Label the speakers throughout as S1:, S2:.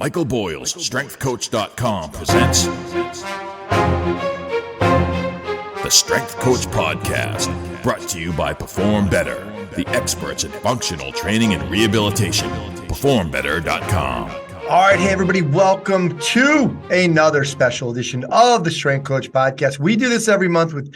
S1: Michael Boyle's StrengthCoach.com presents the Strength Coach Podcast, brought to you by Perform Better, the experts in functional training and rehabilitation. PerformBetter.com.
S2: All right, hey everybody, welcome to another special edition of the Strength Coach Podcast. We do this every month with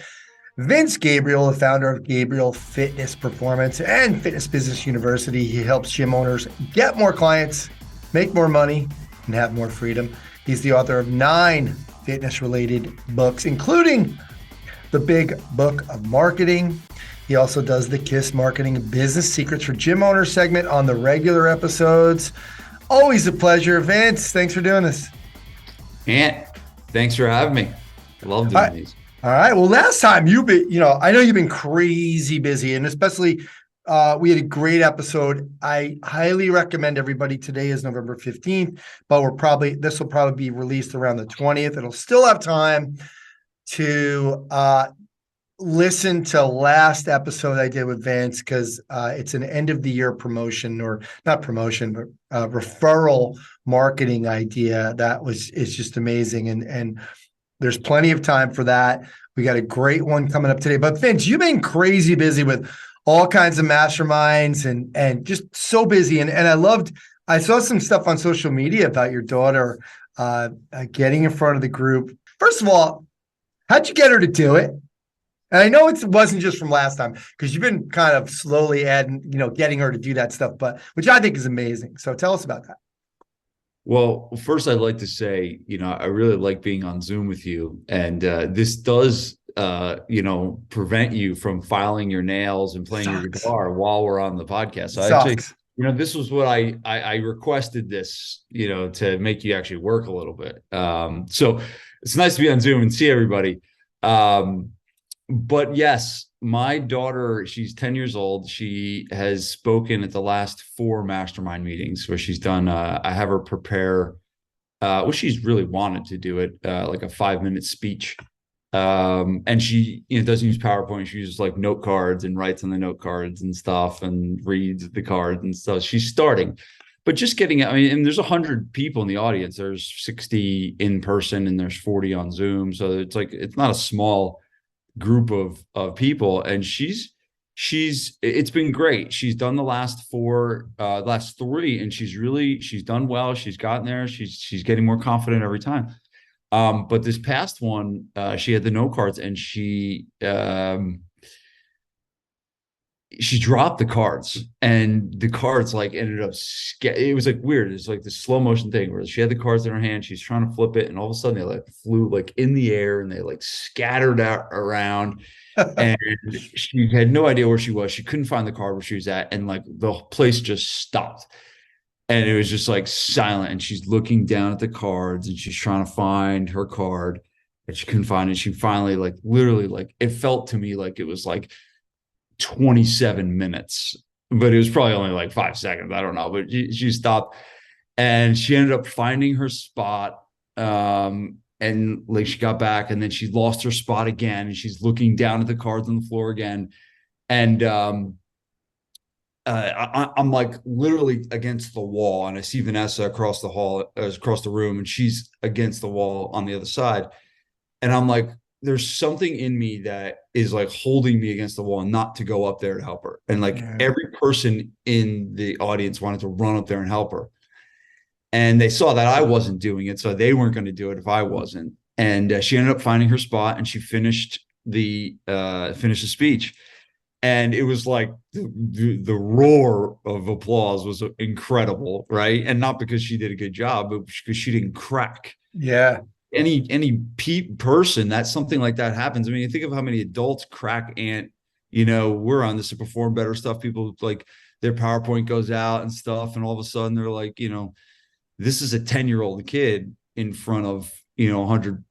S2: Vince Gabriel, the founder of Gabriel Fitness Performance and Fitness Business University. He helps gym owners get more clients, make more money, and have more freedom. He's the author of 9 fitness-related books, including the Big Book of Marketing. He also does the KISS Marketing Business Secrets for Gym Owners segment on the regular episodes. Always a pleasure. Vince, thanks for doing this.
S3: Ant, thanks for having me. I love doing these.
S2: All right. Well, last time I know you've been crazy busy, and especially we had a great episode. I highly recommend everybody. Today is November 15th, but this will probably be released around the 20th. It'll still have time to listen to last episode I did with Vince, because it's an end of the year promotion, or not promotion, but referral marketing idea is just amazing. And there's plenty of time for that. We got a great one coming up today. But Vince, you've been crazy busy with all kinds of masterminds and just so busy. And I saw some stuff on social media about your daughter getting in front of the group. First of all, how'd you get her to do it? And I know it wasn't just from last time, because you've been kind of slowly getting her to do that stuff, which I think is amazing. So tell us about that.
S3: Well, first, I'd like to say, I really like being on Zoom with you. And this does, prevent you from filing your nails and playing your guitar while we're on the podcast. So actually, this was what I requested this, to make you actually work a little bit. So it's nice to be on Zoom and see everybody. But yes, my daughter, she's 10 years old. She has spoken at the last 4 mastermind meetings where she's done, I have her prepare, she's really wanted to do it, like a 5-minute speech. And she doesn't use PowerPoint. She uses like note cards and writes on the note cards and stuff and reads the cards and stuff. She's starting, but just getting, and there's 100 people in the audience. There's 60 in person and there's 40 on Zoom. So it's not a small group of people, and it's been great. She's done the last 3, and she's done well. She's gotten there. She's getting more confident every time. But this past one, she had the note cards, and she dropped the cards, and the cards ended up it was weird. It's like this slow motion thing where she had the cards in her hand, she's trying to flip it, and all of a sudden they flew in the air, and they scattered out around. And she had no idea where she was. She couldn't find the card where she was at, and the place just stopped, and it was just silent. And she's looking down at the cards, and she's trying to find her card, and she couldn't find it. She finally literally it felt to me like it was 27 minutes, but it was probably only 5 seconds. I don't know, but she stopped, and she ended up finding her spot. And she got back, and then she lost her spot again, and she's looking down at the cards on the floor again. And I'm literally against the wall, and I see Vanessa across the room, and she's against the wall on the other side. And I'm there's something in me that is holding me against the wall not to go up there to help her. And every person in the audience wanted to run up there and help her. And they saw that I wasn't doing it, so they weren't going to do it if I wasn't. And she ended up finding her spot, and she finished the speech. And it was the roar of applause was incredible, right? And not because she did a good job, but because she didn't crack.
S2: Yeah.
S3: Any person that something like that happens. I mean, you think of how many adults crack. And we're on this to Perform Better stuff. People their PowerPoint goes out and stuff, and all of a sudden they're this is a 10-year-old kid in front of 100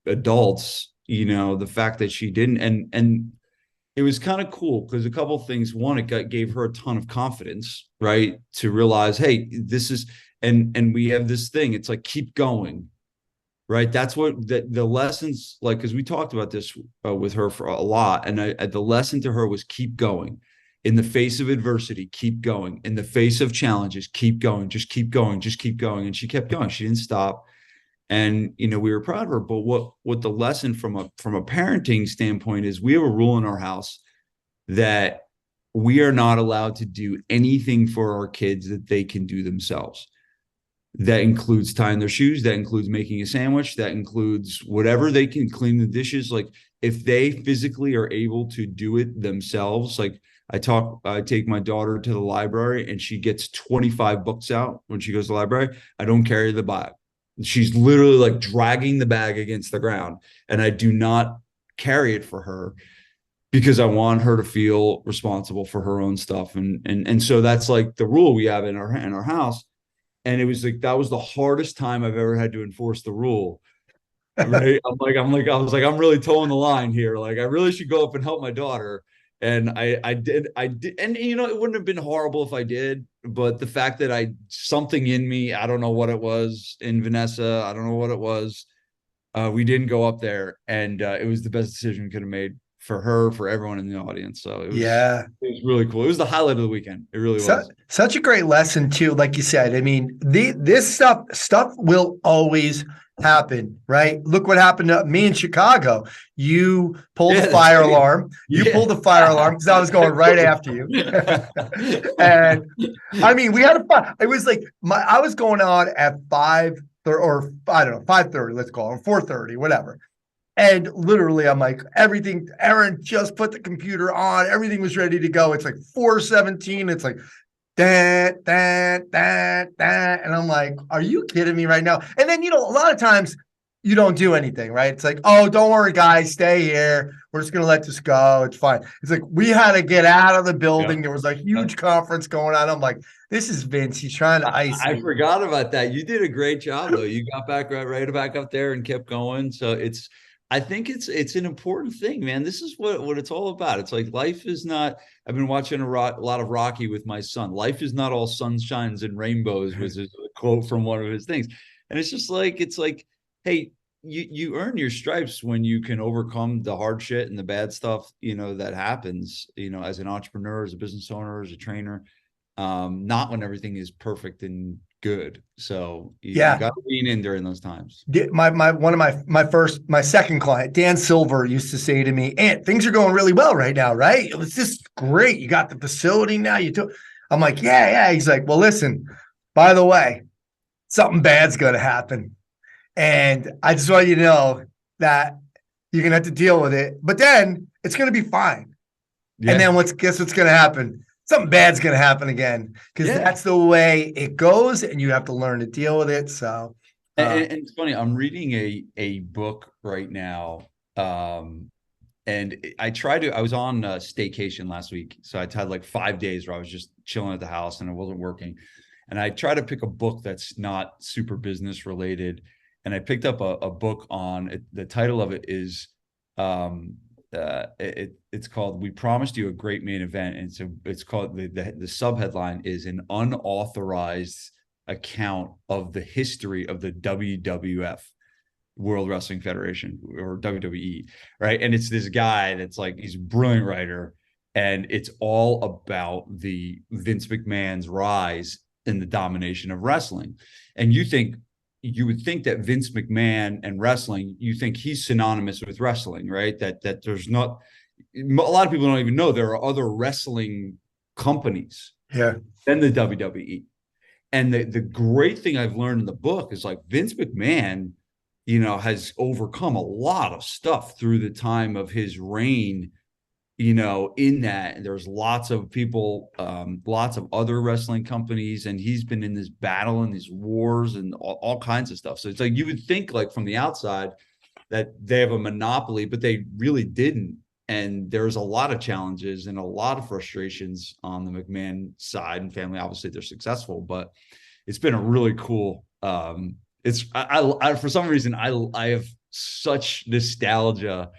S3: adults. The fact that she didn't, and it was kind of cool because a couple of things. One, it gave her a ton of confidence, right, to realize, hey, this is, and we have this thing. It's keep going. Right. That's what the lessons, because we talked about this with her for a lot. And the lesson to her was keep going. In the face of adversity, keep going. In the face of challenges, keep going. Just keep going. Just keep going. And she kept going. She didn't stop. And we were proud of her. But what the lesson from a parenting standpoint is, we have a rule in our house that we are not allowed to do anything for our kids that they can do themselves. That includes tying their shoes. That includes making a sandwich. That includes whatever they can, clean the dishes. Like, if they physically are able to do it themselves, like I take my daughter to the library and she gets 25 books out when she goes to the library. I don't carry the bag. She's literally like dragging the bag against the ground, and I do not carry it for her because I want her to feel responsible for her own stuff. And so that's like the rule we have in our house. And it was like, that was the hardest time I've ever had to enforce the rule. Right. I was like, I'm really towing the line here. Like, I really should go up and help my daughter. And I did. And it wouldn't have been horrible if I did, but the fact that something in me, I don't know what it was in Vanessa. I don't know what it was. We didn't go up there, and it was the best decision we could have made for her, for everyone in the audience. So it was really cool. It was the highlight of the weekend. It really was.
S2: Such a great lesson too. Like you said, I mean, this stuff will always happen, right? Look what happened to me in Chicago. You pulled the fire alarm. You pulled the fire alarm because I was going right after you. And I mean, we had a fun. It was like I was going on at 5 or I don't know, 5:30, let's call it, 4:30, whatever. And literally, I'm like, everything, Aaron just put the computer on. Everything was ready to go. It's like 4:17. It's like, and I'm like, are you kidding me right now? And then, a lot of times you don't do anything, right? It's like, oh, don't worry, guys, stay here. We're just going to let this go. It's fine. It's like, we had to get out of the building. Yeah. There was a huge conference going on. I'm like, this is Vince. He's trying to ice me.
S3: I forgot about that. You did a great job, though. You got back right back up there and kept going. So I think it's an important thing, man. This is what it's all about. It's like, life is not, I've been watching a lot of Rocky with my son. Life is not all sunshines and rainbows, was a quote from one of his things. And it's like, hey, you earn your stripes when you can overcome the hard shit and the bad stuff, that happens, as an entrepreneur, as a business owner, as a trainer, not when everything is perfect and good. So you got to lean in during those times.
S2: My second client, Dan Silver, used to say to me, "Ant, things are going really well right now, right? It's just great. You got the facility now. I'm like, yeah. He's like, well, listen, by the way, something bad's going to happen. And I just want you to know that you're going to have to deal with it, but then it's going to be fine. Yeah. And then guess what's going to happen? Something bad's going to happen again, because that's the way it goes, and you have to learn to deal with it." So,
S3: and it's funny. I'm reading a book right now, and I was on a staycation last week, so I had like 5 days where I was just chilling at the house and it wasn't working, and I try to pick a book that's not super business related, and I picked up a book on it. The title of it is it's called "We Promised You a Great Main Event," and so it's called the subheadline is "An Unauthorized Account of the History of the WWF, World Wrestling Federation, or WWE," right? And it's this guy that's like, he's a brilliant writer, and it's all about the Vince McMahon's rise in the domination of wrestling. And you would think that Vince McMahon and wrestling, you think he's synonymous with wrestling, right? That there's not, a lot of people don't even know there are other wrestling companies than the WWE. And the great thing I've learned in the book is, like, Vince McMahon, has overcome a lot of stuff through the time of his reign, in that. And there's lots of people, lots of other wrestling companies, and he's been in this battle and these wars and all kinds of stuff. So it's like, you would think, like, from the outside that they have a monopoly, but they really didn't. And there's a lot of challenges and a lot of frustrations on the McMahon side and family. Obviously they're successful, but it's been a really cool, I for some reason, I have such nostalgia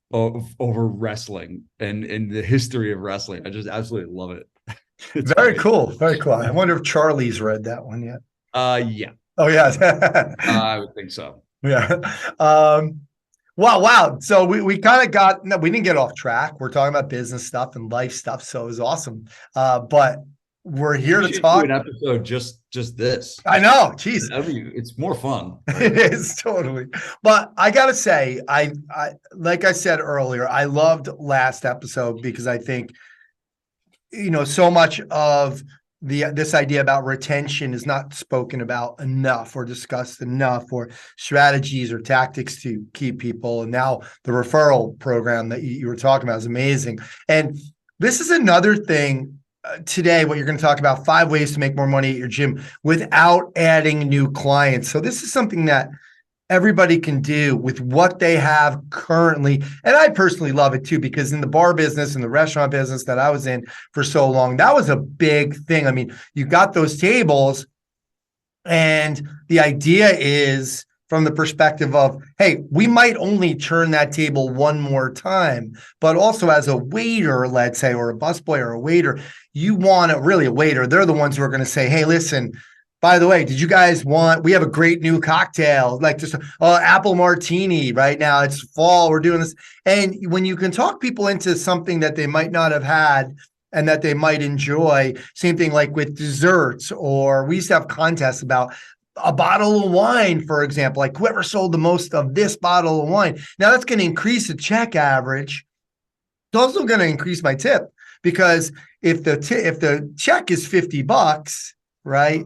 S3: over wrestling and the history of wrestling. I just absolutely love it.
S2: Very cool. Very cool. I wonder if Charlie's read that one yet.
S3: Yeah.
S2: Oh yeah.
S3: I would think so.
S2: Yeah. Wow. So we kind of got, no, we didn't get off track. We're talking about business stuff and life stuff. So it was awesome. But we're here
S3: We
S2: to
S3: should do
S2: talk.
S3: an episode just this.
S2: I know, geez.
S3: I mean, it's more fun.
S2: It is totally. But I gotta say, I like I said earlier, I loved last episode because I think, so much of this idea about retention is not spoken about enough or discussed enough, or strategies or tactics to keep people. And now the referral program that you were talking about is amazing. And this is another thing today, what you're going to talk about, 5 ways to make more money at your gym without adding new clients. So this is something that everybody can do with what they have currently. And I personally love it too, because in the bar business and the restaurant business that I was in for so long, that was a big thing. I mean, you got those tables, and the idea is from the perspective of, hey, we might only turn that table one more time, but also as a waiter, let's say, or a busboy or a waiter, you want to really a waiter. They're the ones who are going to say, hey, listen, by the way, did you guys we have a great new cocktail, like just apple martini right now. It's fall. We're doing this. And when you can talk people into something that they might not have had and that they might enjoy, same thing like with desserts, or we used to have contests about a bottle of wine, for example, like whoever sold the most of this bottle of wine. Now that's going to increase the check average. It's also going to increase my tip, because if the check is $50, right,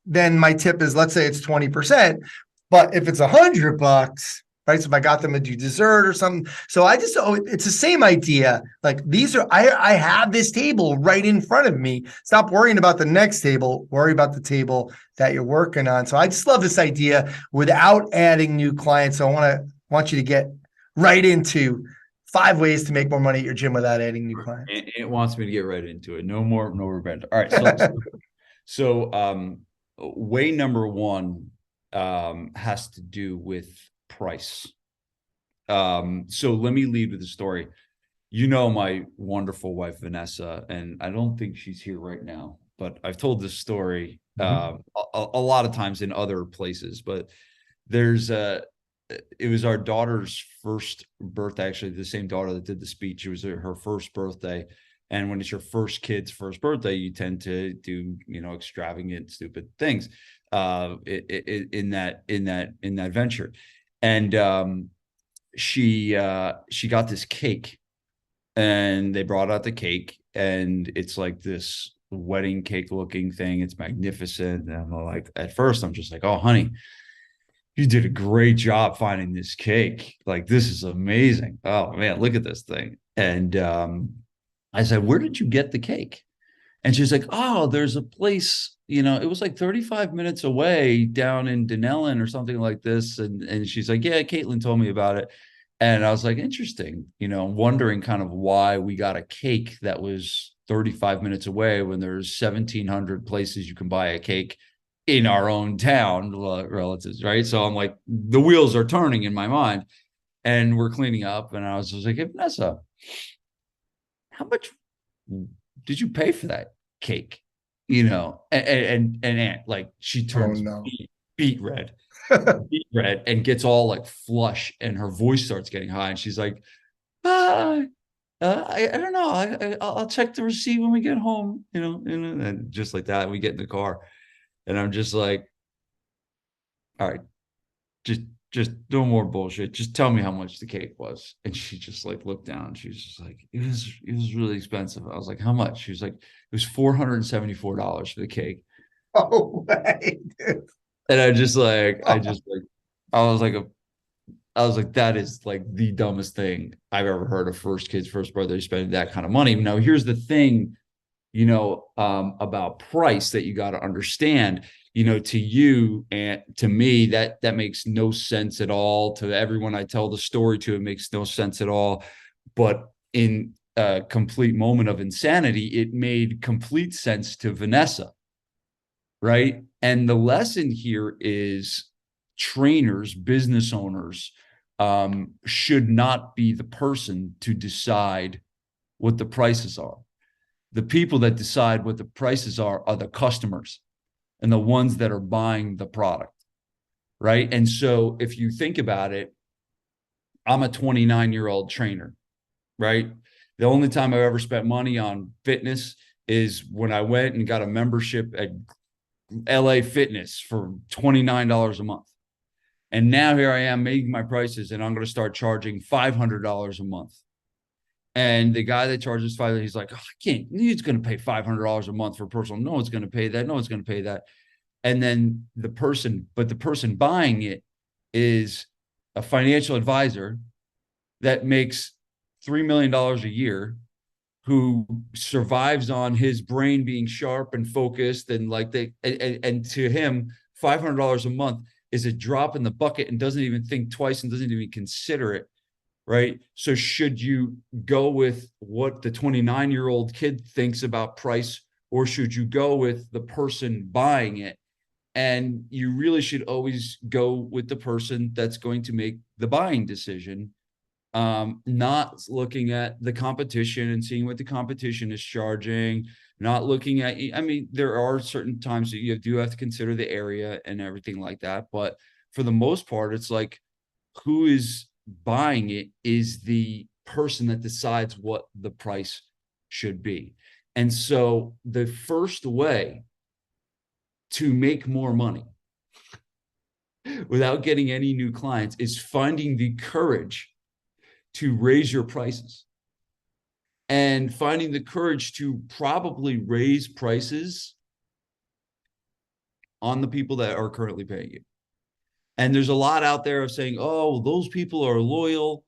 S2: then my tip is, let's say it's 20%. But if it's $100, right? So if I got them to do dessert or something. So it's the same idea. Like I have this table right in front of me. Stop worrying about the next table, worry about the table that you're working on. So I just love this idea without adding new clients. So I want you to get right into 5 ways to make more money at your gym without adding new clients.
S3: It wants me to get right into it. No revenge. All right. So way number one has to do with price. So let me lead with a story. My wonderful wife, Vanessa, and I don't think she's here right now, but I've told this story a lot of times in other places, but it was our daughter's first birthday, actually the same daughter that did the speech. It was her first birthday. And when it's your first kid's first birthday, you tend to do, extravagant, stupid things in that venture. And she got this cake, and they brought out the cake, and it's like this wedding cake looking thing. It's magnificent. And I'm like, at first, I'm just like, oh, honey, you did a great job finding this cake. Like, this is amazing. Oh man, look at this thing. And I said, where did you get the cake? And she's like, oh, there's a place, it was like 35 minutes away down in Denellen or something like this. And she's like, yeah, Caitlin told me about it. And I was like, interesting, wondering kind of why we got a cake that was 35 minutes away when there's 1,700 places you can buy a cake in our own town, relatives, right? So I'm like, the wheels are turning in my mind, and we're cleaning up. And I was just like, hey, Vanessa, how much did you pay for that cake? And Aunt, like, she turns beet red and gets all like flush, and her voice starts getting high, and she's like, I don't know. I'll check the receipt when we get home, and just like that, we get in the car, and I'm just like, all right, just no more bullshit. Just tell me how much the cake was. And she just like looked down. She was just like, it was really expensive. I was like, how much? She was like, it was $474 for the cake.
S2: Oh, way.
S3: And I was like, that is like the dumbest thing I've ever heard of. Kid's first birthday, spending that kind of money. Now, here's the thing, about price that you got to understand. To you and to me, that makes no sense at all. To everyone I tell the story to, it makes no sense at all. But in a complete moment of insanity, it made complete sense to Vanessa, right? And the lesson here is trainers, business owners, should not be the person to decide what the prices are. The people that decide what the prices are the customers, and the ones that are buying the product, right? And so if you think about it, I'm a 29-year-old trainer, right? The only time I've ever spent money on fitness is when I went and got a membership at LA Fitness for $29 a month. And now here I am making my prices, and I'm going to start charging $500 a month. And the guy that charges $500, he's like, oh, I can't, he's going to pay $500 a month for personal. No one's going to pay that. No one's going to pay that. And then the person buying it is a financial advisor that makes $3 million a year, who survives on his brain being sharp and focused, and and to him, $500 a month is a drop in the bucket, and doesn't even think twice and doesn't even consider it, right? So should you go with what the 29-year-old kid thinks about price, or should you go with the person buying it? And you really should always go with the person that's going to make the buying decision, not looking at the competition and seeing what the competition is charging, not looking at, I mean, there are certain times that you do have to consider the area and everything like that. But for the most part, it's like, who is buying it is the person that decides what the price should be. And so the first way to make more money without getting any new clients is finding the courage to raise your prices, and finding the courage to probably raise prices on the people that are currently paying you. And there's a lot out there of saying, oh, those people are loyal.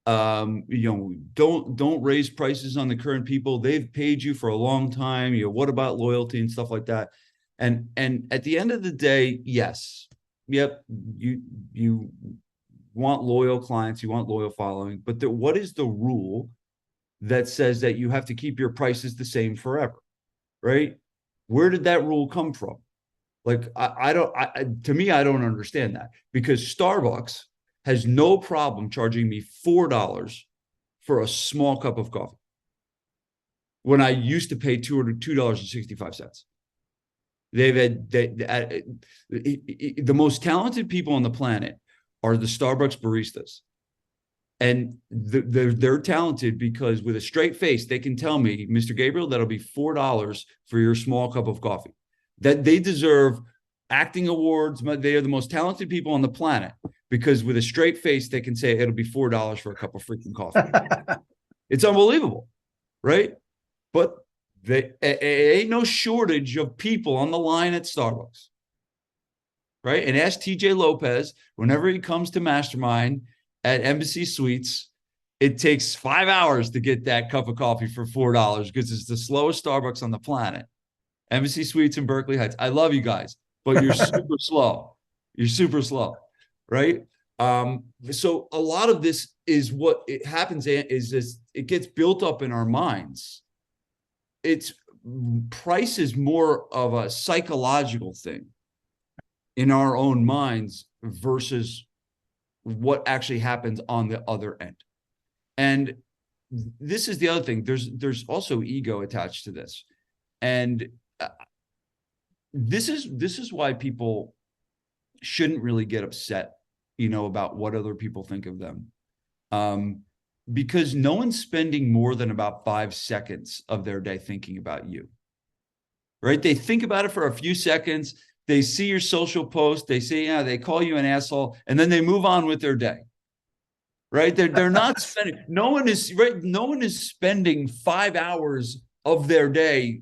S3: Don't raise prices on the current people. They've paid you for a long time. What about loyalty and stuff like that? And at the end of the day, yes, yep, you want loyal clients, you want loyal following, but what is the rule that says that you have to keep your prices the same forever, right? Where did that rule come from? Like, to me, I don't understand that, because Starbucks has no problem charging me $4 for a small cup of coffee when I used to pay $2.65. The most talented people on the planet are the Starbucks baristas. And they're talented because with a straight face, they can tell me, Mr. Gabriel, that'll be $4 for your small cup of coffee. That they deserve acting awards. They are the most talented people on the planet, because with a straight face, they can say it'll be $4 for a cup of freaking coffee. It's unbelievable, right? But there ain't no shortage of people on the line at Starbucks, right? And ask TJ Lopez, whenever he comes to Mastermind at Embassy Suites, it takes 5 hours to get that cup of coffee for $4, because it's the slowest Starbucks on the planet. Embassy Suites in Berkeley Heights. I love you guys, but you're super slow. You're super slow, right? So a lot of this is what it happens is it gets built up in our minds. Price is more of a psychological thing in our own minds versus what actually happens on the other end. And this is the other thing. There's also ego attached to this. And this is why people shouldn't really get upset, about what other people think of them. Because no one's spending more than about 5 seconds of their day thinking about you, right? They think about it for a few seconds. They see your social post. They say, yeah, they call you an asshole, and then they move on with their day, right? They're not spending, no one is spending 5 hours of their day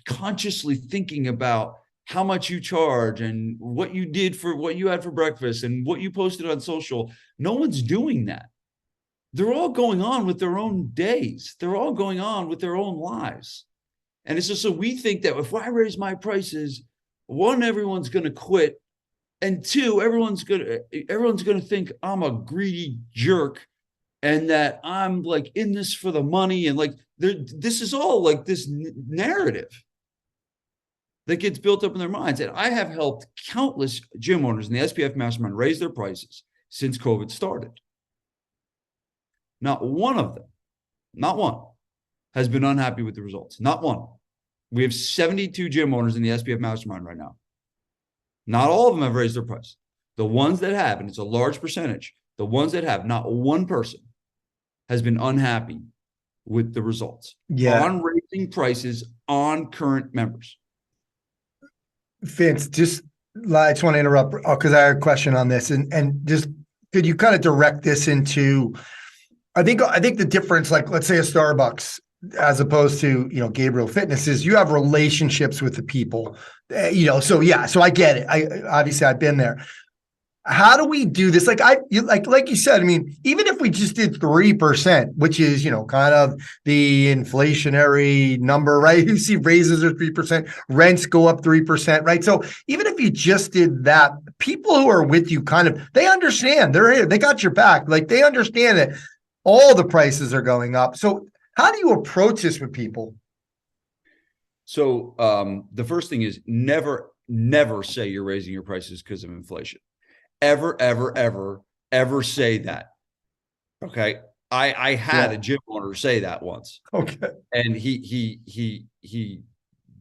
S3: consciously thinking about how much you charge and what you did for what you had for breakfast and what you posted on social. No one's doing that. They're all going on with their own days. They're all going on with their own lives. And it's just, so we think that if I raise my prices, one, everyone's going to quit. And two, everyone's going to think I'm a greedy jerk and that I'm like in this for the money. And like, this is all like this narrative that gets built up in their minds. And I have helped countless gym owners in the SPF Mastermind raise their prices since COVID started. Not one of them, not one, has been unhappy with the results. Not one. We have 72 gym owners in the SPF Mastermind right now. Not all of them have raised their price. The ones that have, and it's a large percentage, the ones that have, not one person has been unhappy with the results on raising prices on current members.
S2: Vince, I just want to interrupt because I have a question on this, and just could you kind of direct this into? I think the difference, like let's say a Starbucks, as opposed to Gabriel Fitness, is you have relationships with the people, So so I get it. Obviously I've been there. How do we do this? Like you said, I mean, even if we just did 3%, which is, kind of the inflationary number, right? You see raises are 3%, rents go up 3%, right? So even if you just did that, people who are with you they understand, they got your back. Like they understand that all the prices are going up. So how do you approach this with people?
S3: So the first thing is never say you're raising your prices because of inflation. Ever say that. Okay. I had a gym owner say that once.
S2: Okay.
S3: And he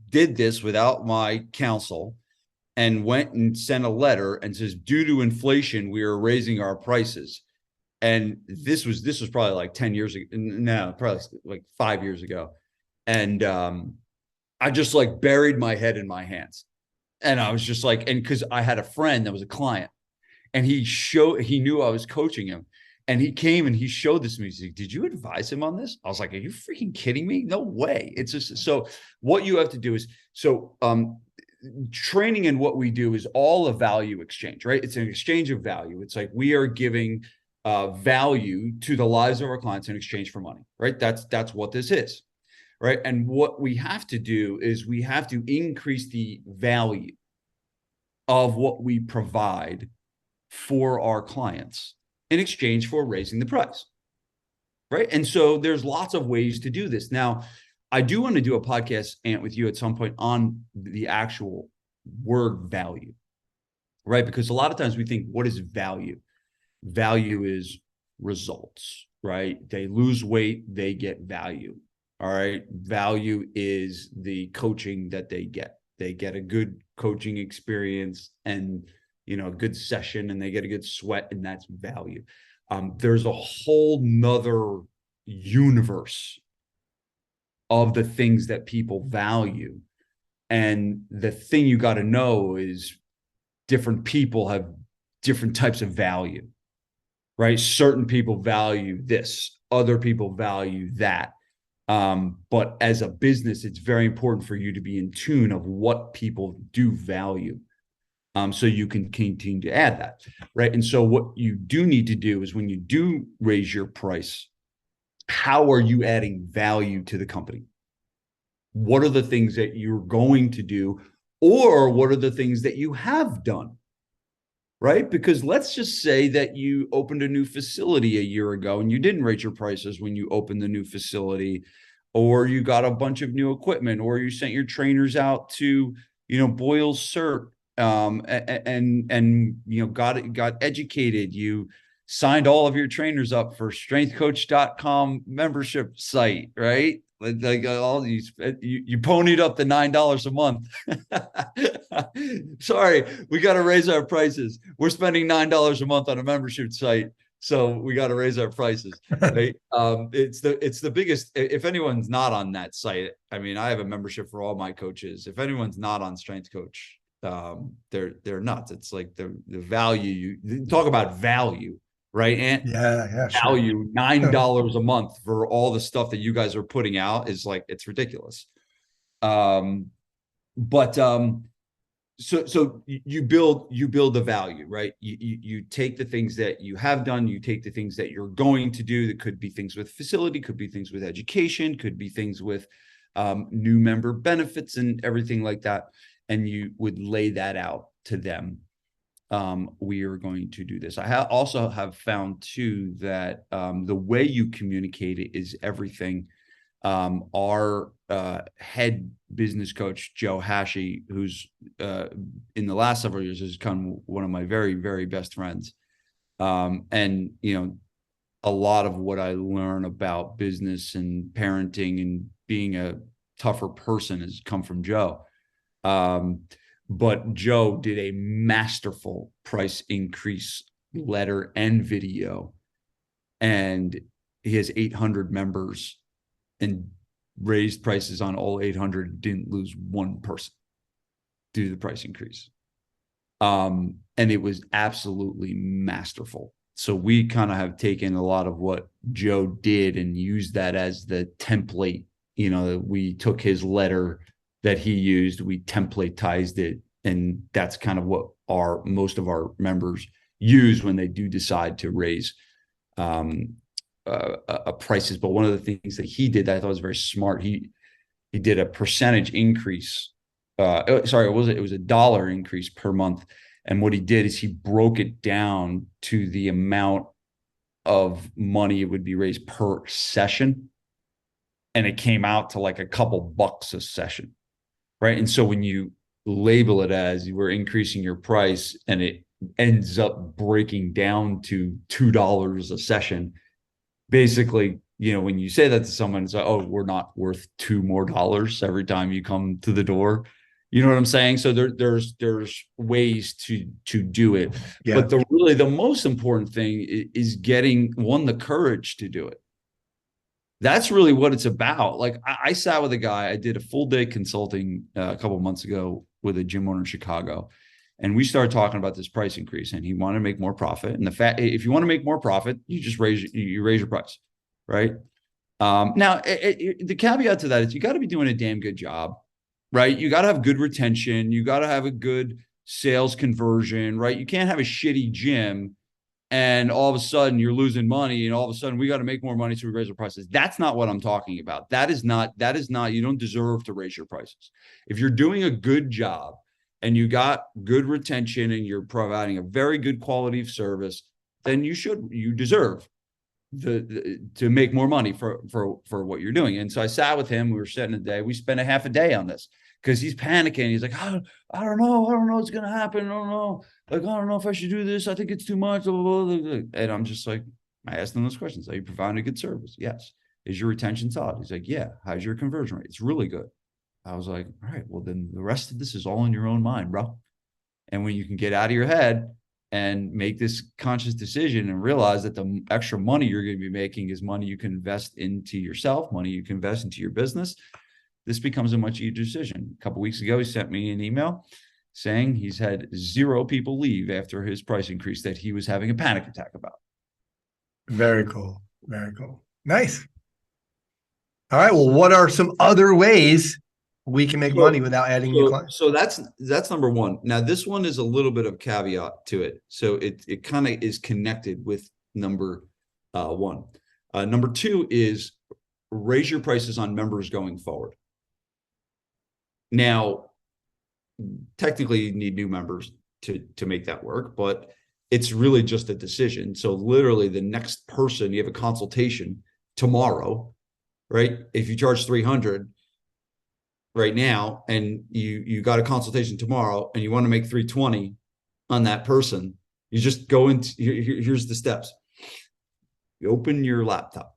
S3: did this without my counsel and went and sent a letter and says, due to inflation, we are raising our prices. And this was probably like 10 years ago. No, probably like 5 years ago. And I just like buried my head in my hands. And I was just like, and because I had a friend that was a client. And he knew I was coaching him, and he came and he showed this to me. He's like, did you advise him on this? I was like, are you freaking kidding me? No way. It's just, so what you have to do is, training and what we do is all a value exchange, right? It's an exchange of value. It's like we are giving value to the lives of our clients in exchange for money, right? That's what this is, right? And what we have to do is we have to increase the value of what we provide for our clients in exchange for raising the price, right? And so there's lots of ways to do this. Now, I do want to do a podcast, Ant, with you at some point on the actual word value, right? Because a lot of times we think, what is value? Value is results, right? They lose weight, they get value, all right? Value is the coaching that they get. They get a good coaching experience and a good session, and they get a good sweat, and that's value. There's a whole nother universe of the things that people value. And the thing you got to know is different people have different types of value, right? Certain people value this, other people value that. But as a business, it's very important for you to be in tune of what people do value. So you can continue to add that, right? And so what you do need to do is when you do raise your price, how are you adding value to the company? What are the things that you're going to do, or what are the things that you have done, right? Because let's just say that you opened a new facility a year ago and you didn't raise your prices when you opened the new facility, or you got a bunch of new equipment, or you sent your trainers out to, Boyle's Cert, and got educated. You signed all of your trainers up for strengthcoach.com membership site, right? Like all these, you ponied up the $9 a month. Sorry, we got to raise our prices. We're spending $9 a month on a membership site, so we got to raise our prices. Right? It's the biggest. If anyone's not on that site, I mean, I have a membership for all my coaches. If anyone's not on Strength Coach, they're nuts. It's like the value. You talk about value, right? And
S2: sure.
S3: Value $9 a month for all the stuff that you guys are putting out is like, it's ridiculous. So you build the value, right? You take the things that you have done, you take the things that you're going to do. That could be things with facility, could be things with education, could be things with new member benefits and everything like that. And you would lay that out to them. We are going to do this. I also have found too that the way you communicate it is everything. Our head business coach, Joe Hashi, who's in the last several years has become one of my very, very best friends. And, a lot of what I learn about business and parenting and being a tougher person has come from Joe. But Joe did a masterful price increase letter and video, and he has 800 members and raised prices on all 800, didn't lose one person due to the price increase. And it was absolutely masterful. So we kind of have taken a lot of what Joe did and used that as the template. You know, we took his letter that he used, we templatized it, and that's kind of what most of our members use when they do decide to raise prices. But one of the things that he did that I thought was very smart, he did a percentage increase. It was a dollar increase per month. And what he did is he broke it down to the amount of money it would be raised per session. And it came out to like a couple bucks a session, right? And so when you label it as we're increasing your price and it ends up breaking down to $2 a session, basically, you know, when you say that to someone, it's like, oh, we're not worth $2 more every time you come to the door. You know what I'm saying? So there's ways to do it. Yeah. But the most important thing is getting the courage to do it. That's really what it's about. Like I sat with a guy, I did a full day consulting a couple of months ago with a gym owner in Chicago. And we started talking about this price increase, and he wanted to make more profit. And the fact, if you want to make more profit, you just raise your price, right? Now, the caveat to that is you got to be doing a damn good job, right? You got to have good retention. You got to have a good sales conversion, right? You can't have a shitty gym and all of a sudden you're losing money, and all of a sudden we got to make more money, so we raise our prices. That's not what I'm talking about. That is not, you don't deserve to raise your prices. If you're doing a good job and you got good retention and you're providing a very good quality of service, then you deserve to make more money for what you're doing. And so I sat with him, we were sitting a day, we spent a half a day on this because he's panicking. He's like, I don't know what's going to happen. I don't know. Like, I don't know if I should do this. I think it's too much. Blah, blah, blah, blah. And I'm just like, I asked him those questions. Are you providing a good service? Yes. Is your retention solid? He's like, yeah. How's your conversion rate? It's really good. I was like, all right, well, then the rest of this is all in your own mind, bro. And when you can get out of your head and make this conscious decision and realize that the extra money you're going to be making is money you can invest into yourself, money you can invest into your business, this becomes a much easier decision. A couple of weeks ago, he sent me an email saying he's had 0 people leave after his price increase that he was having a panic attack about.
S2: Very cool. Very cool. Nice. All right. Well, what are some other ways we can make money without adding new clients?
S3: So that's number one. Now, this one is a little bit of caveat to it. So it kind of is connected with number one. Number two is raise your prices on members going forward. Now, technically you need new members to make that work, but it's really just a decision. So literally the next person, you have a consultation tomorrow, right? If you charge $300 right now and you got a consultation tomorrow and you want to make $320 on that person, you just go into, here's the steps. You open your laptop,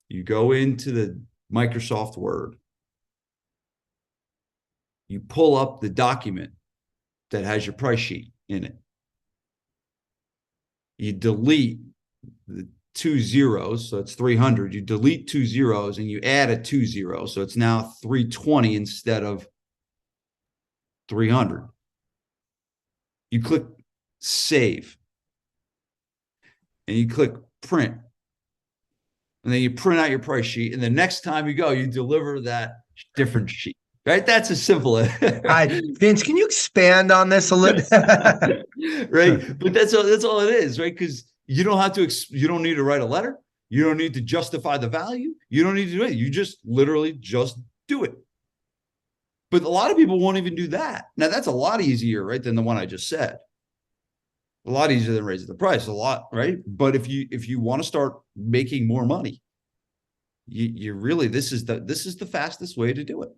S3: you go into the Microsoft Word, you pull up the document that has your price sheet in it. You delete the 2 zeros, so it's 300. You delete 2 zeros and you add a 2 0, so it's now 320 instead of 300. You click save and you click print, and then you print out your price sheet, and the next time you go, you deliver that different sheet. Right, that's as simple as.
S2: Vince, can you expand on this a little?
S3: Right, but that's all it is, right? Because you don't have to. You don't need to write a letter. You don't need to justify the value. You don't need to do it. You just literally just do it. But a lot of people won't even do that. Now that's a lot easier, right, than the one I just said. A lot easier than raising the price. A lot, right? But if you want to start making more money, you really this is the fastest way to do it.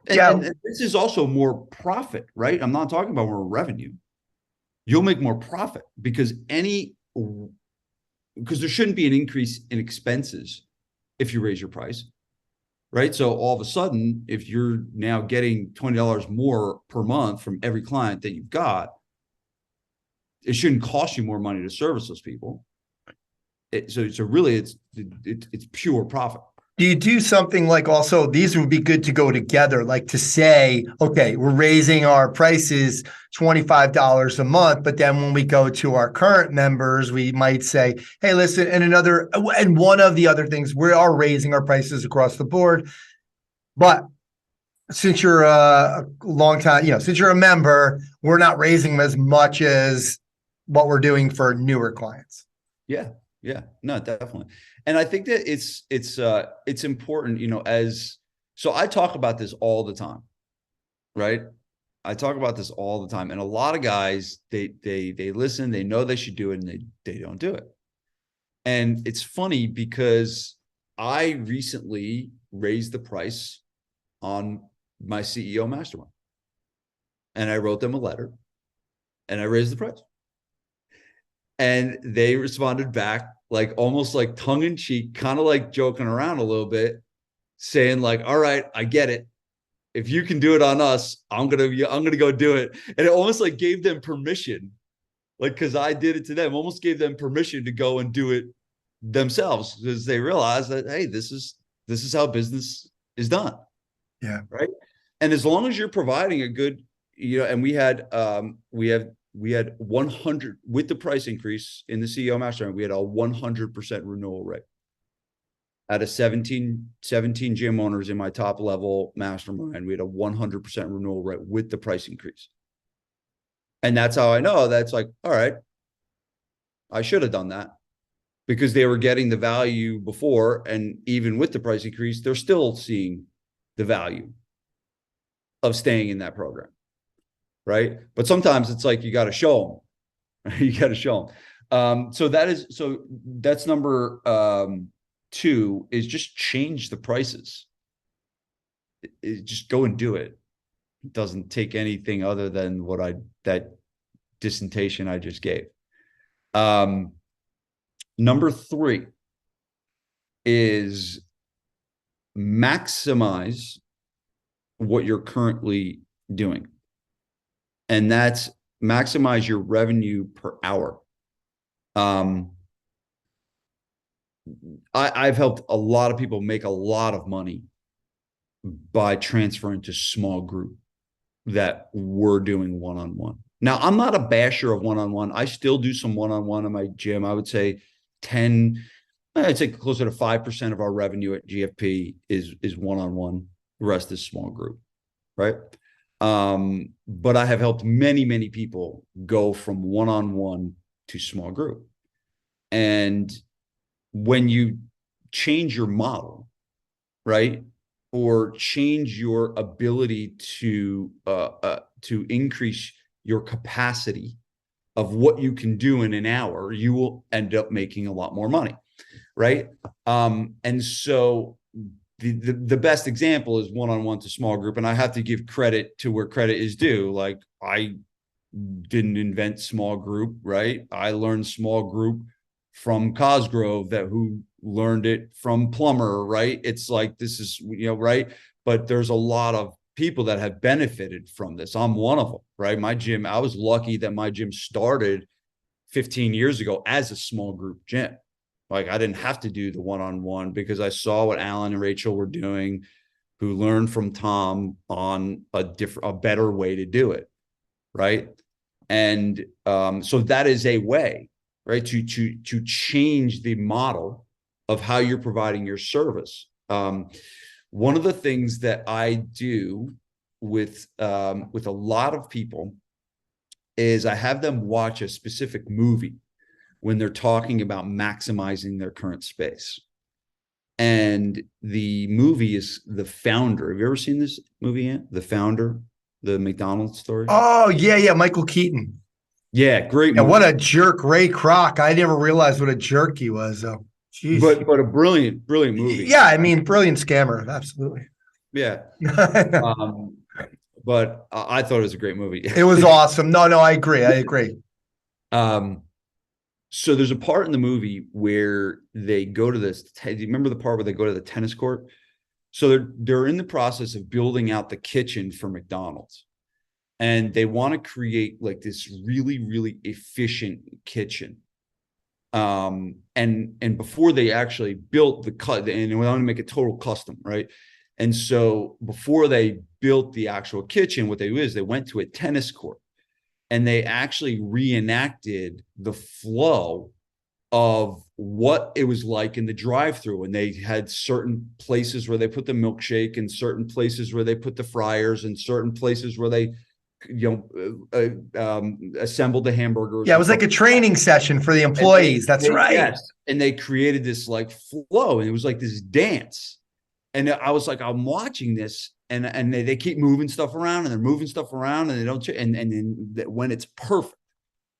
S3: And this is also more profit, right? I'm not talking about more revenue. You'll make more profit because there shouldn't be an increase in expenses if you raise your price, right? So all of a sudden, if you're now getting $20 more per month from every client that you've got, it shouldn't cost you more money to service those people. So really it's pure profit.
S2: Do you do something like also these would be good to go together, like to say, okay, we're raising our prices $25 a month, but then when we go to our current members, we might say, hey, listen, and one of the other things, we are raising our prices across the board, but since you're a long time, since you're a member, we're not raising them as much as what we're doing for newer clients.
S3: Yeah. No, definitely. And I think that it's important, so I talk about this all the time, right? I talk about this all the time. And a lot of guys, they listen, they know they should do it, and they don't do it. And it's funny because I recently raised the price on my CEO mastermind. And I wrote them a letter and I raised the price. And they responded back like almost like tongue in cheek, kind of like joking around a little bit, saying like, all right, I get it. If you can do it on us, I'm gonna go do it. And it almost like gave them permission, like, because I did it to them, almost gave them permission to go and do it themselves, because they realized that, hey, this is how business is done.
S2: Yeah.
S3: Right. And as long as you're providing a good, and we had 100 with the price increase in the CEO mastermind, we had a 100% renewal rate. Out of 17 gym owners in my top level mastermind, we had a 100% renewal rate with the price increase. And that's how I know that's like, all right, I should have done that, because they were getting the value before. And even with the price increase, they're still seeing the value of staying in that program. Right. But sometimes it's like, you got to show them, you got to show them. So that's number 2 is just change the prices. Just go and do it. It doesn't take anything other than that dissertation I just gave. Number 3 is maximize what you're currently doing. And that's maximize your revenue per hour. I've helped a lot of people make a lot of money by transferring to small group that we're doing one-on-one. Now, I'm not a basher of one-on-one. I still do some one-on-one in my gym. I would say I'd say closer to 5% of our revenue at GFP is one-on-one. The rest is small group, right? But I have helped many, many people go from one-on-one to small group. And when you change your model, right, or change your ability to increase your capacity of what you can do in an hour, you will end up making a lot more money, right? And so the best example is one-on-one to small group. And I have to give credit to where credit is due. Like, I didn't invent small group, right? I learned small group from Cosgrove, who learned it from Plumber, right? It's like, this is, right? But there's a lot of people that have benefited from this. I'm one of them, right? My gym, I was lucky that my gym started 15 years ago as a small group gym. Like, I didn't have to do the one-on-one because I saw what Alan and Rachel were doing, who learned from Tom on a better way to do it, right? And so that is a way, right, to change the model of how you're providing your service. One of the things that I do with a lot of people is I have them watch a specific movie when they're talking about maximizing their current space. And the movie is The Founder. Have you ever seen this movie yet? The Founder, the McDonald's story.
S2: Oh, yeah. Michael Keaton.
S3: Yeah, great movie.
S2: Yeah, what a jerk, Ray Kroc. I never realized what a jerk he was, though. Jeez.
S3: But a brilliant movie.
S2: Yeah, I mean, brilliant scammer. Absolutely.
S3: Yeah. But I thought it was a great movie.
S2: It was awesome. No, I agree.
S3: So there's a part in the movie where they go to this. Do you remember the part where they go to the tennis court? So they're in the process of building out the kitchen for McDonald's. and they want to create like this really, really efficient kitchen. And before they actually built the cut, and we want to make it total custom, right? And so before they built the actual kitchen, what they do is they went to a tennis court and they actually reenacted the flow of what it was like in the drive-through. And they had certain places where they put the milkshake, and certain places where they put the fryers, and certain places where they, assembled the hamburgers.
S2: Yeah, it was like a training session for the employees. That's right.
S3: Yes. And they created this like flow, and it was like this dance. And I was like, I'm watching this, and they keep moving stuff around, and they're moving stuff around, and they don't, and then when it's perfect,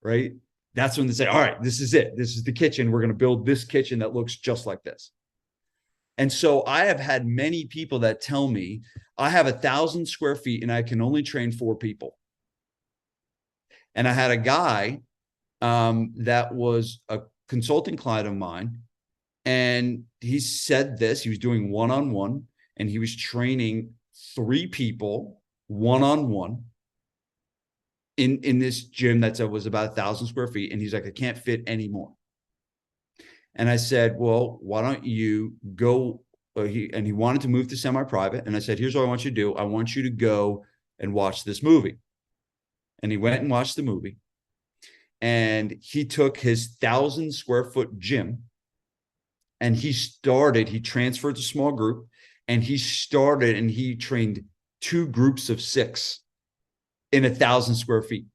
S3: right? That's when they say, all right, this is it. This is the kitchen. We're going to build this kitchen that looks just like this. And so I have had many people that tell me, I have 1,000 square feet and I can only train 4 people. And I had a guy that was a consulting client of mine, and he said this, he was doing one-on-one, and he was training 3 people one-on-one in this gym that was about 1,000 square feet. And he's like, I can't fit anymore. And I said, well, why don't you go? And he wanted to move to semi-private. And I said, here's what I want you to do. I want you to go and watch this movie. And he went and watched the movie. And he took his 1,000 square foot gym, and he transferred to small group, and he trained 2 groups of 6 in 1,000 square feet.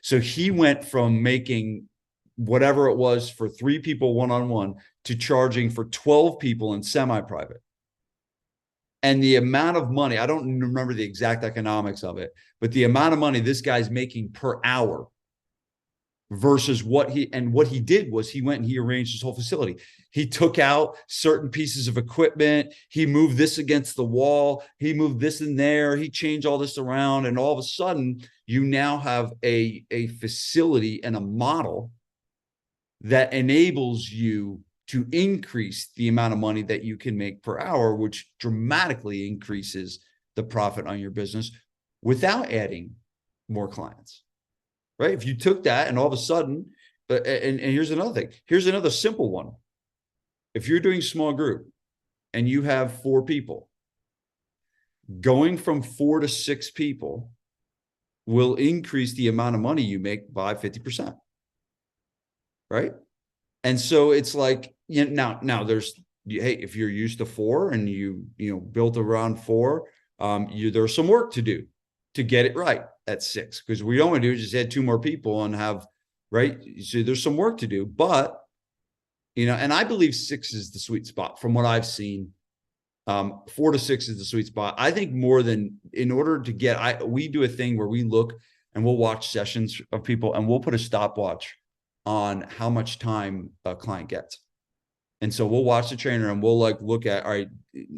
S3: So he went from making whatever it was for 3 people one-on-one to charging for 12 people in semi-private. And the amount of money, I don't remember the exact economics of it, but the amount of money this guy's making per hour versus what he did was he went and he arranged his whole facility. He took out certain pieces of equipment. He moved this against the wall. He moved this in there. He changed all this around. And all of a sudden, you now have a facility and a model that enables you to increase the amount of money that you can make per hour, which dramatically increases the profit on your business without adding more clients, right? If you took that and all of a sudden, and here's another thing, here's another simple one. If you're doing small group and you have 4 people, going from 4 to 6 people will increase the amount of money you make by 50%. Right? And so it's like, now there's, hey, if you're used to 4 and you built around 4, there's some work to do to get it right at 6, because we don't want to do is just add 2 more people and have, right? So there's some work to do, but, and I believe 6 is the sweet spot from what I've seen. 4 to 6 is the sweet spot. I think more than, in order to get, we do a thing where we look and we'll watch sessions of people, and we'll put a stopwatch on how much time a client gets. And so we'll watch the trainer and we'll look at, all right.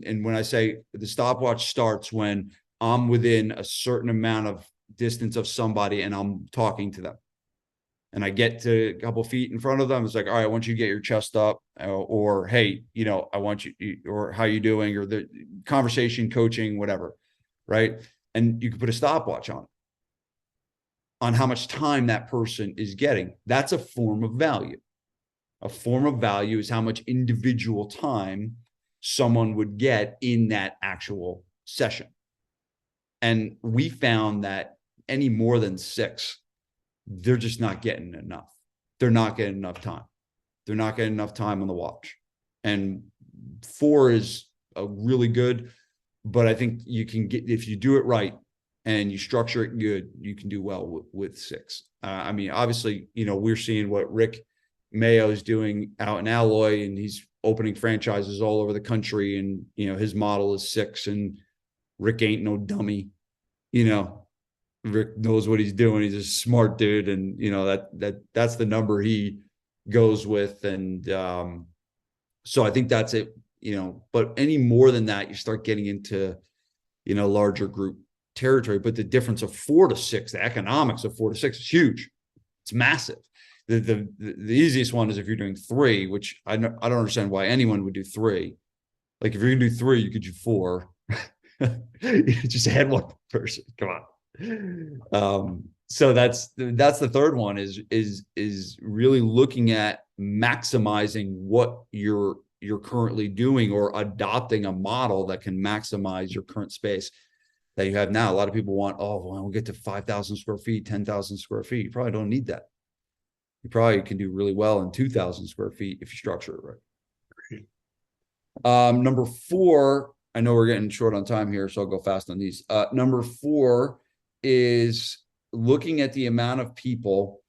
S3: And when I say the stopwatch starts when I'm within a certain amount of distance of somebody and I'm talking to them, and I get to a couple feet in front of them, it's like, all right, I want you to get your chest up, or, hey, I want you, or how you doing, or the conversation, coaching, whatever. Right. And you can put a stopwatch on how much time that person is getting. That's a form of value. A form of value is how much individual time someone would get in that actual session. And we found that any more than 6, they're just not getting enough. They're not getting enough time. They're not getting enough time on the watch. And 4 is a really good, but I think you can get, if you do it right, and you structure it good, you can do well with 6. I mean, obviously, we're seeing what Rick Mayo is doing out in Alloy, and he's opening franchises all over the country. And, his model is 6, and Rick ain't no dummy. Rick knows what he's doing. He's a smart dude. And, that's the number he goes with. And so I think that's it, but any more than that, you start getting into, larger group territory. But the difference of 4 to 6, the economics of 4 to 6 is huge. It's massive. The easiest one is if you're doing 3, which I don't understand why anyone would do 3. Like if you're gonna do 3, you could do 4. You just add 1 person. Come on. So that's the third one is really looking at maximizing what you're currently doing, or adopting a model that can maximize your current space that you have now. A lot of people want, oh, well, we'll get to 5,000 square feet, 10,000 square feet. You probably don't need that. You probably can do really well in 2,000 square feet if you structure it right. Number 4, I know we're getting short on time here, so I'll go fast on these. Number 4 is looking at the amount of people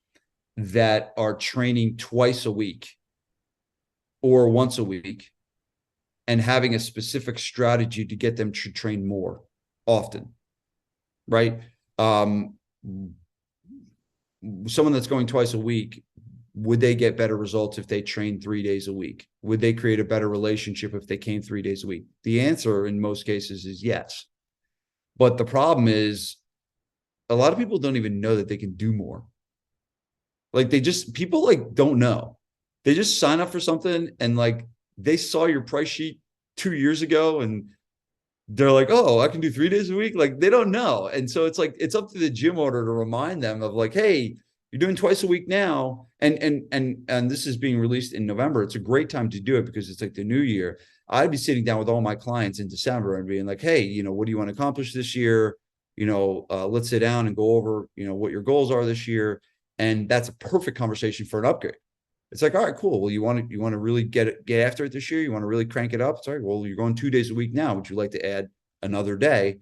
S3: that are training twice a week or once a week, and having a specific strategy to get them to train more often, right? Someone that's going twice a week, would they get better results if they train 3 days a week? Would they create a better relationship if they came 3 days a week? The answer in most cases is yes. But the problem is, a lot of people don't even know that they can do more. Like people like don't know. They just sign up for something, and like they saw your price sheet 2 years ago and they're like, oh, I can do 3 days a week. Like they don't know. And so it's like, it's up to the gym owner to remind them of like, hey, you're doing twice a week now. And this is being released in November. It's a great time to do it because it's like the new year. I'd be sitting down with all my clients in December and being like, hey, what do you want to accomplish this year? Let's sit down and go over, what your goals are this year. And that's a perfect conversation for an upgrade. It's like, all right, cool. Well, you want to really get after it this year? You want to really crank it up? It's all right. Well, you're going 2 days a week now. Would you like to add another day?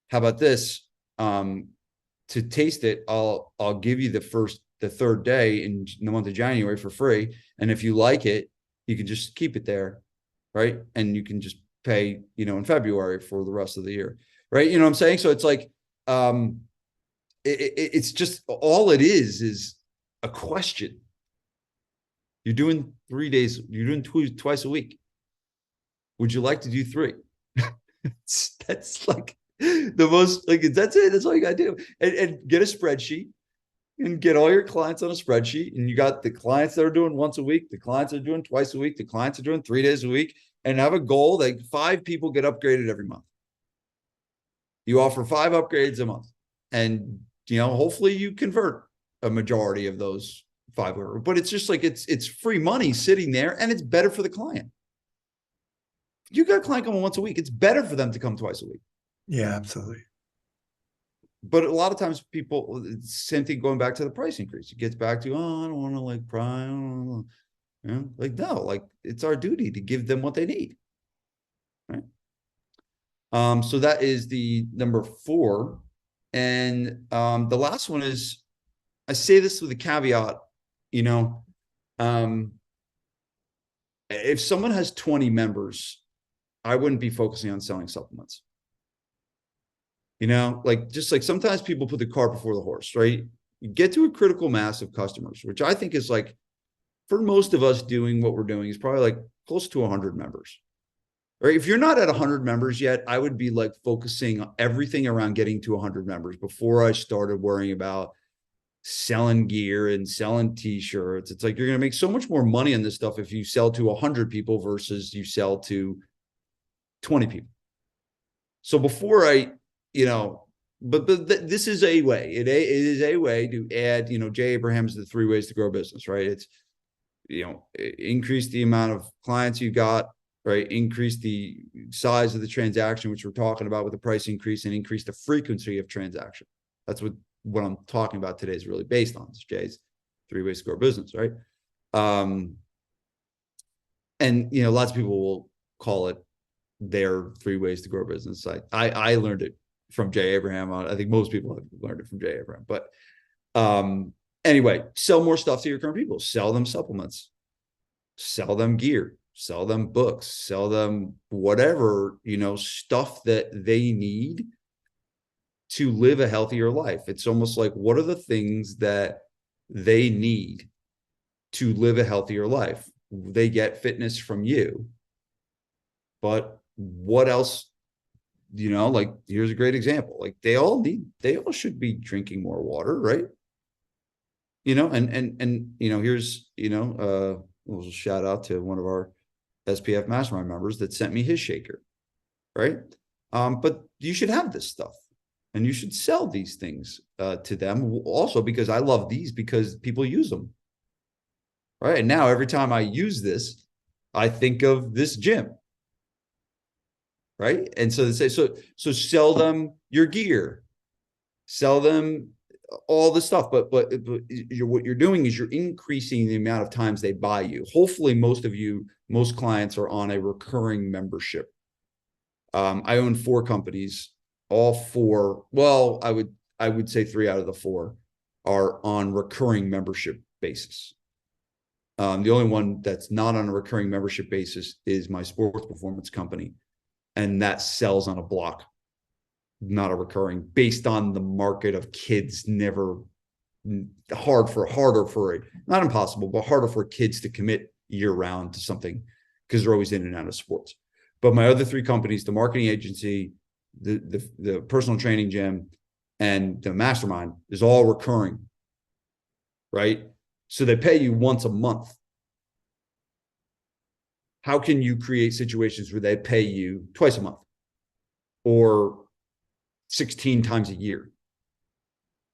S3: How about this? To taste it, I'll give you the third day in the month of January for free. And if you like it, you can just keep it there, right? And you can just pay, in February for the rest of the year, right? You know what I'm saying? So it's like, it's just, all it is a question. You're doing 3 days, you're doing twice a week. Would you like to do 3? That's like the most, like, that's it. That's all you got to do. And get a spreadsheet and get all your clients on a spreadsheet. And you got the clients that are doing once a week, the clients that are doing twice a week, the clients are doing 3 days a week, and have a goal that 5 people get upgraded every month. You offer 5 upgrades a month, and, hopefully you convert a majority of those 5, but it's just like, it's free money sitting there, and it's better for the client. You got a client coming once a week, it's better for them to come twice a week.
S2: Yeah, absolutely.
S3: But a lot of times people, same thing going back to the price increase. It gets back to, oh, I don't want to like pry. Like, no, like it's our duty to give them what they need. Right. So that is the number 4. And the last one is, I say this with a caveat, if someone has 20 members, I wouldn't be focusing on selling supplements. Just like sometimes people put the cart before the horse, right? You get to a critical mass of customers, which I think is like, for most of us doing what we're doing, is probably like close to 100 members. Right? If you're not at 100 members yet, I would be like focusing on everything around getting to 100 members before I started worrying about selling gear and selling t-shirts. It's like, you're going to make so much more money on this stuff if you sell to 100 people versus you sell to 20 people. So before but this is a way. It is a way to add, Jay Abraham's The 3 Ways to Grow Business, right? It's, increase the amount of clients you got, right? Increase the size of the transaction, which we're talking about with the price increase, and increase the frequency of transaction. That's what I'm talking about today is really based on. It's Jay's 3 Ways to Grow Business, right? And, lots of people will call it their 3 Ways to Grow Business. I learned it from Jay Abraham. I think most people have learned it from Jay Abraham. But anyway, sell more stuff to your current people. Sell them supplements. Sell them gear. Sell them books. Sell them whatever, stuff that they need to live a healthier life. It's almost like, what are the things that they need to live a healthier life? They get fitness from you, but what else? Like, here's a great example. Like, they all should be drinking more water, right? And here's, we'll shout out to one of our SPF mastermind members that sent me his shaker, right? But you should have this stuff. and you should sell these things to them also, because I love these because people use them. Right. And now every time I use this, I think of this gym. Right. And so they say, so sell them your gear, sell them all the stuff. But what you're doing is you're increasing the amount of times they buy you. Hopefully, most clients are on a recurring membership. I own 4 companies. All 4, well, I would say 3 out of the 4 are on recurring membership basis. The only one that's not on a recurring membership basis is my sports performance company, and that sells on a block, not a recurring, based on the market of kids. Harder for it, not impossible, but harder for kids to commit year round to something because they're always in and out of sports. But my other 3 companies, the marketing agency, the personal training gym, and the mastermind, is all recurring, right? So they pay you once a month. How can you create situations where they pay you twice a month or 16 times a year?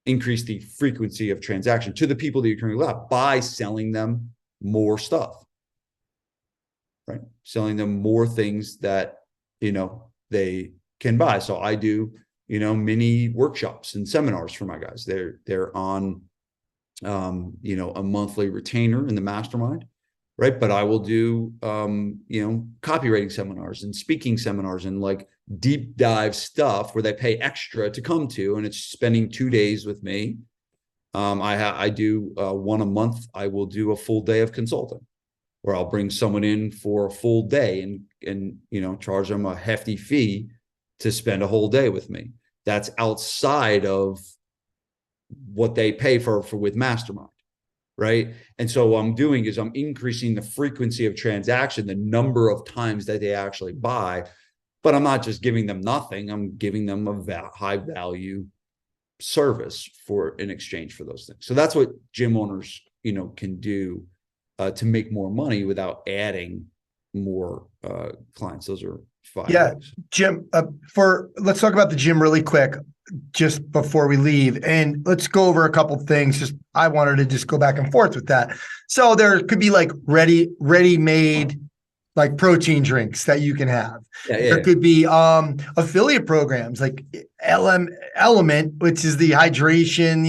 S3: Increase the frequency of transaction to the people that you're currently love by selling them more stuff, right? Selling them more things that, they can buy. So I do, mini workshops and seminars for my guys. They're on, a monthly retainer in the mastermind, right? But I will do, copywriting seminars and speaking seminars and like deep dive stuff where they pay extra to come to, and it's spending 2 days with me. I do one a month. I will do a full day of consulting, where I'll bring someone in for a full day and charge them a hefty fee to spend a whole day with me. That's outside of what they pay for with Mastermind, right? And so what I'm doing is I'm increasing the frequency of transaction, the number of times that they actually buy, but I'm not just giving them nothing. I'm giving them a high value service in exchange for those things. So that's what gym owners, can do to make more money without adding more clients. Those are 5 ways.
S2: Jim, let's talk about the gym really quick, just before we leave, and let's go over a couple things. I wanted to just go back and forth with that. So there could be like ready-made like protein drinks that you can have. There could be affiliate programs like Element, which is the hydration,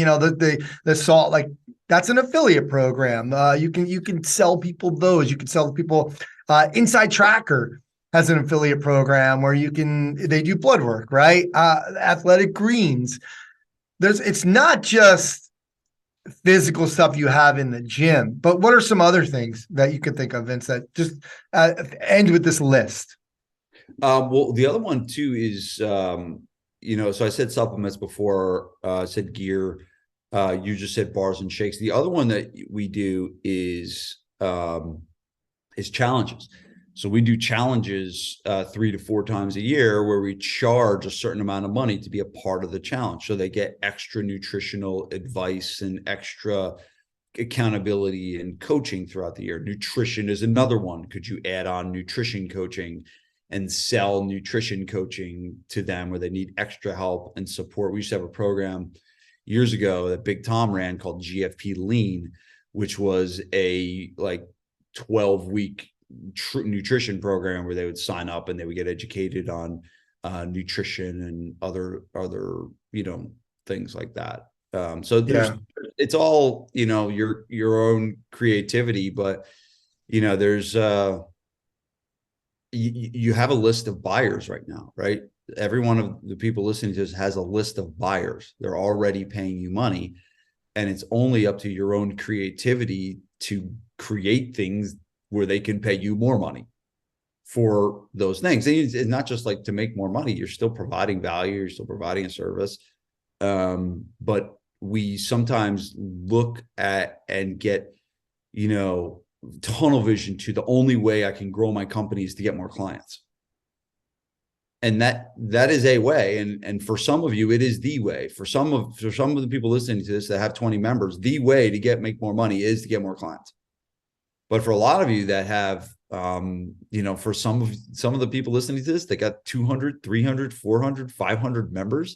S2: the salt, like that's an affiliate program. You can sell people those. You can sell people Inside Tracker has an affiliate program where they do blood work, right? Athletic Greens. It's not just physical stuff you have in the gym, but what are some other things that you can think of, Vince, that just end with this list?
S3: Well, the other one too is, so I said supplements before, I said gear. You just said bars and shakes. The other one that we do is challenges. So we do challenges 3 to 4 times a year where we charge a certain amount of money to be a part of the challenge. So they get extra nutritional advice and extra accountability and coaching throughout the year. Nutrition is another one. Could you add on nutrition coaching and sell nutrition coaching to them where they need extra help and support? We used to have a program years ago that Big Tom ran called GFP Lean, which was a 12-week nutrition program where they would sign up and they would get educated on nutrition and other things like that. So it's all your own creativity, but there's you have a list of buyers right now, right? Every one of the people listening to this has a list of buyers. They're already paying you money, and it's only up to your own creativity to create things where they can pay you more money for those things. And it's not just like to make more money. You're still providing value. You're still providing a service. But we sometimes look at and get, tunnel vision to the only way I can grow my company is to get more clients. And that is a way. And for some of you, it is the way. For some of the people listening to this that have 20 members, the way to make more money is to get more clients. But for a lot of you that have, for some of the people listening to this, they got 200, 300, 400, 500 members,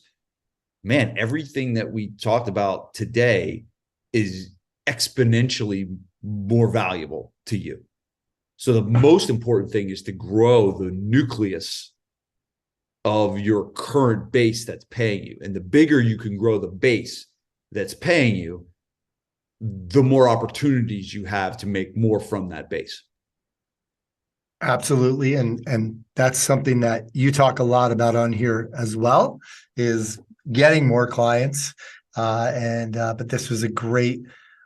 S3: man, everything that we talked about today is exponentially more valuable to you. So the most important thing is to grow the nucleus of your current base that's paying you. And the bigger you can grow the base that's paying you, the more opportunities you have to make more from that base.
S2: Absolutely. And that's something that you talk a lot about on here as well, is getting more clients. But this was a great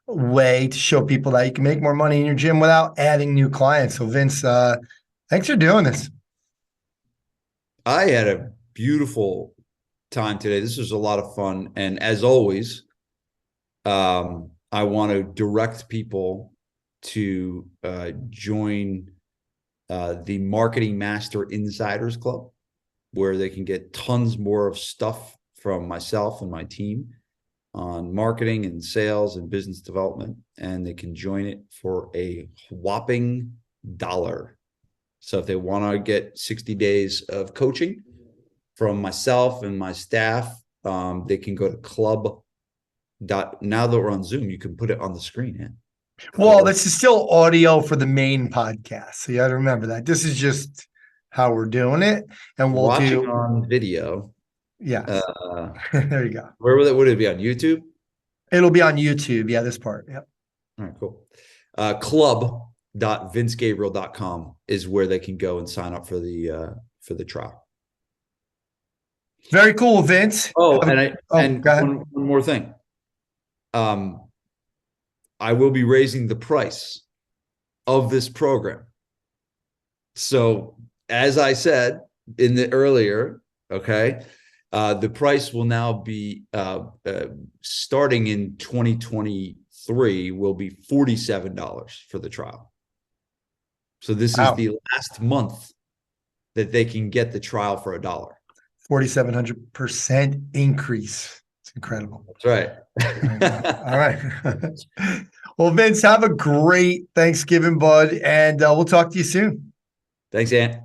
S2: way to show people that you can make more money in your gym without adding new clients. So Vince, thanks for doing this.
S3: I had a beautiful time today. This was a lot of fun. And as always, I want to direct people to join the Marketing Master Insiders Club, where they can get tons more of stuff from myself and my team on marketing and sales and business development. And they can join it for a whopping $1. So if they want to get 60 days of coaching from myself and my staff, they can go to club. Now that we're on Zoom, you can put it on the screen. Yeah.
S2: Well, this is still audio for the main podcast. So you got to remember that. This is just how we're doing it. And we'll
S3: watching on video.
S2: Yeah. There you go.
S3: Where would it be, on YouTube?
S2: It'll be on YouTube. Yeah, this part. Yep.
S3: All right, cool. Club.vincegabriel.com is where they can go and sign up for the trial.
S2: Very cool, Vince.
S3: And one more thing. I will be raising the price of this program. So as I said in the earlier, okay, the price will now be starting in 2023 will be $47 for the trial. So this is the last month that they can get the trial for $1.
S2: 4,700% increase. It's incredible.
S3: That's right.
S2: All right. Well, Vince, have a great Thanksgiving, bud, and we'll talk to you soon.
S3: Thanks, Ant.